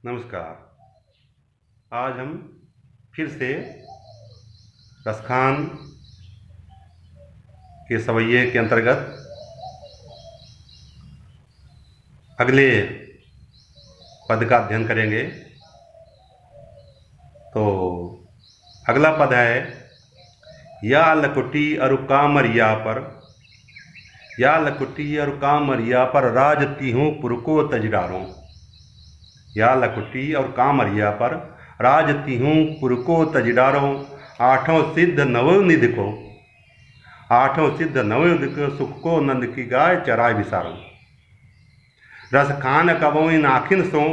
नमस्कार। आज हम फिर से रसखान के सवैये के अंतर्गत अगले पद का अध्ययन करेंगे। तो अगला पद है या लकुटी अरु कामरिया पर, या लकुटी अरु कामरिया पर राजती हूँ पुरको तजडारों। या लकुटी और कामरिया पर राजती हूँ पुरको तजडारों। आठों सिद्ध नवनिधि को, आठों सिद्ध नवनिधि को सुख को नंद की गाय चराय विसारों। रस खान कबोई नाखिन सो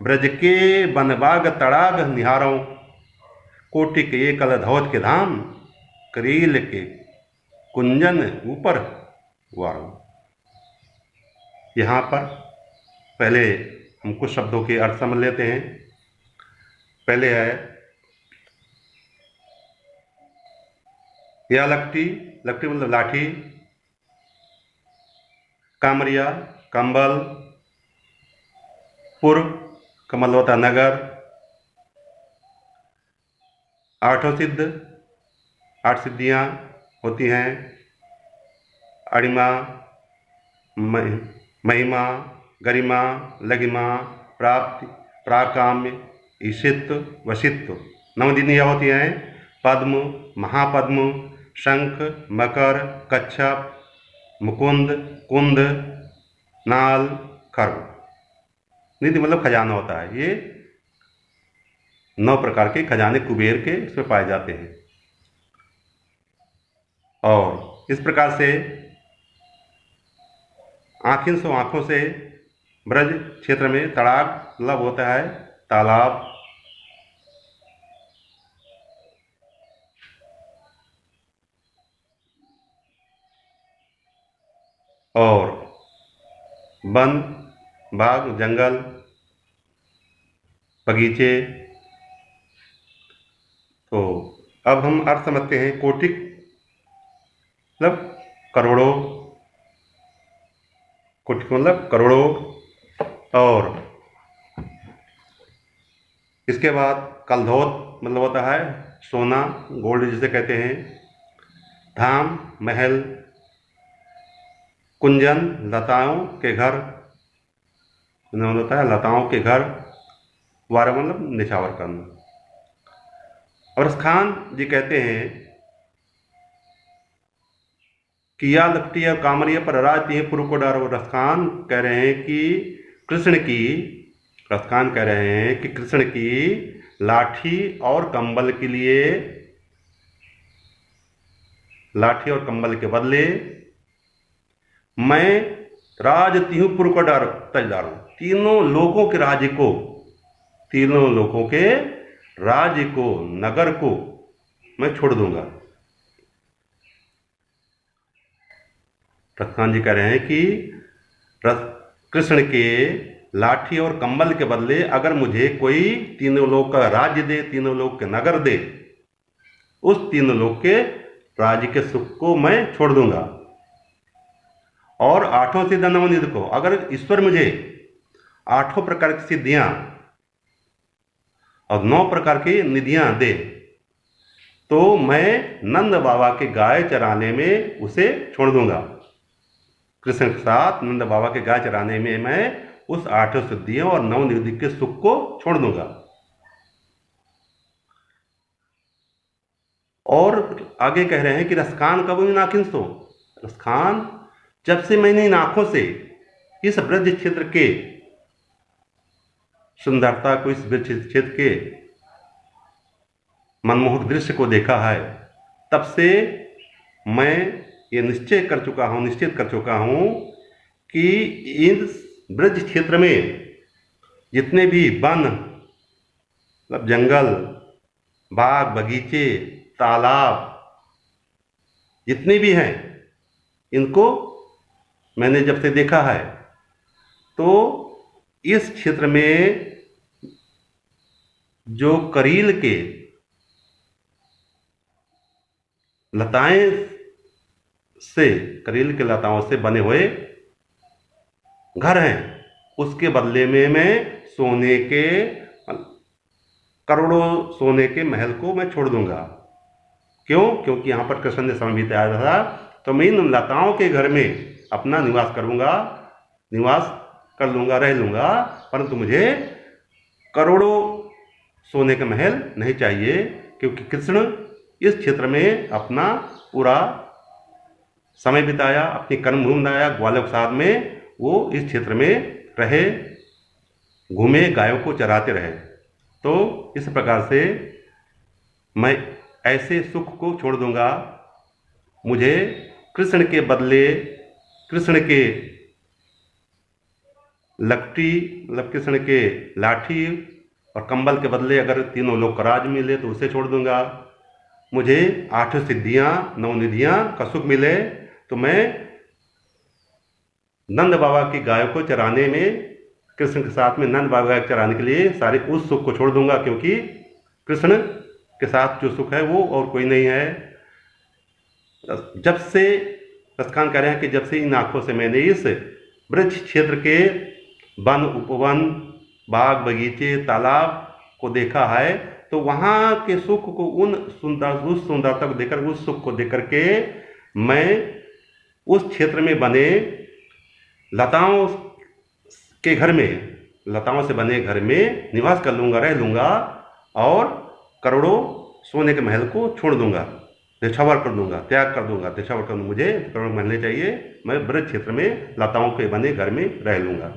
ब्रज के बनबाग तड़ाग निहारों। कोटि के कल धौत के धाम करील के कुंजन ऊपर वारों। यहाँ पर पहले हम कुछ शब्दों के अर्थ समझ लेते हैं। पहले है या लकटी, लकटी मतलब लाठी। कामरिया कंबल। पुर का मतलब होता नगर। आठों सिद्ध, आठ सिद्धियां होती हैं। अणिमा, महिमा, गरिमा, लगिमा, प्राप्ति, प्राकाम्य, ईशित्व, वशित्व। नवदिनियाँ होती हैं पद्म, महापद्म, शंख, मकर, कच्छप, मुकुंद, कुंद, नाल, खर्व। निधि मतलब खजाना होता है। ये 9 प्रकार के खजाने कुबेर के इसमें पाए जाते हैं। और इस प्रकार से आखिन सो आँखों से ब्रज क्षेत्र में तड़ाग मतलब होता है तालाब। और वन, बाग, जंगल, बगीचे। तो अब हम अर्थ समझते हैं। कोटिक मतलब करोड़ों, कोटिक मतलब करोड़ों। और इसके बाद कलधौत मतलब होता है सोना, गोल्ड जिसे कहते हैं। धाम महल, कुंजन लताओं के घर मतलब होता है लताओं के घर। वारा मतलब निछावर करना। और रसखान जी कहते हैं कि या लपटी और कामरिया पर राजती है पुरु को डारो। रसखान कह रहे हैं कि कृष्ण की, रसखान कह रहे हैं कि कृष्ण की लाठी और कंबल के लिए, लाठी और कंबल के बदले मैं राजती हूँ पुरु को डारो तजदारो। तीनों लोगों के राज्य को, तीनों लोगों के राज्य को, नगर को मैं छोड़ दूंगा। रसखान जी कह रहे हैं कि कृष्ण के लाठी और कंबल के बदले अगर मुझे कोई तीनों लोग का राज्य दे, तीनों लोग के नगर दे, उस तीनों लोग के राज्य के सुख को मैं छोड़ दूंगा। और आठों सिद्ध नवनिधि को, अगर ईश्वर मुझे 8 प्रकार की सिद्धियां और 9 प्रकार की निधियां दे, तो मैं नंद बाबा के गाय चराने में उसे छोड़ दूंगा। कृष्ण के साथ नंद बाबा के गाय चराने में मैं उस 8 सिद्धियों और 9 निधि के सुख को छोड़ दूंगा। और आगे कह रहे हैं कि रसखान कब इन आँखिन सो। रसखान जब से मैंने इन आंखों से इस ब्रज क्षेत्र के सुंदरता को, इस ब्रज क्षेत्र के मनमोहक दृश्य को देखा है, तब से मैं ये निश्चित कर चुका हूं कि इस ब्रज क्षेत्र में जितने भी वन मतलब जंगल, बाग, बगीचे, तालाब जितने भी हैं, इनको मैंने जब से देखा है, तो इस क्षेत्र में जो करील के लताएं से, करील के लताओं से बने हुए घर हैं, उसके बदले में मैं सोने के करोड़ों सोने के महल को मैं छोड़ दूंगा। क्यों? क्योंकि यहाँ पर कृष्ण ने समय बिताया था, तो मैं इन लताओं के घर में अपना निवास कर लूँगा, रह लूँगा, परंतु मुझे करोड़ों सोने का महल नहीं चाहिए, क्योंकि कृष्ण इस क्षेत्र में अपना पूरा समय बिताया, अपनी कर्मभूमि बनाया, ग्वालों के साथ में वो इस क्षेत्र में रहे, घूमे, गायों को चराते रहे। तो इस प्रकार से मैं ऐसे सुख को छोड़ दूंगा। मुझे कृष्ण के बदले, कृष्ण के लकड़ी मतलब कृष्ण के लाठी और कंबल के बदले अगर तीनों लोक का राज मिले तो उसे छोड़ दूंगा। मुझे 8 सिद्धियां, 9 निधियां का सुख मिले तो मैं नंद बाबा की गायों को चराने में, कृष्ण के साथ में नंद बाबा को चराने के लिए सारे उस सुख को छोड़ दूंगा, क्योंकि कृष्ण के साथ जो सुख है वो और कोई नहीं है। जब से रसखान कह रहे हैं कि जब से इन आंखों से मैंने इस वृक्ष क्षेत्र के वन, उपवन, बाग, बगीचे, तालाब को देखा है, तो वहाँ के सुख को, उस सुंदरता को देखकर, उस सुख को देख करके मैं उस क्षेत्र में बने लताओं के घर में, लताओं से बने घर में निवास कर लूँगा, रह लूँगा, और करोड़ों सोने के महल को छोड़ दूँगा, निछावर कर दूँगा, त्याग कर दूँगा, निछावर कर दूँगा। मुझे करोड़ों महल नहीं चाहिए, मैं ब्रज क्षेत्र में लताओं के बने घर में रह लूँगा।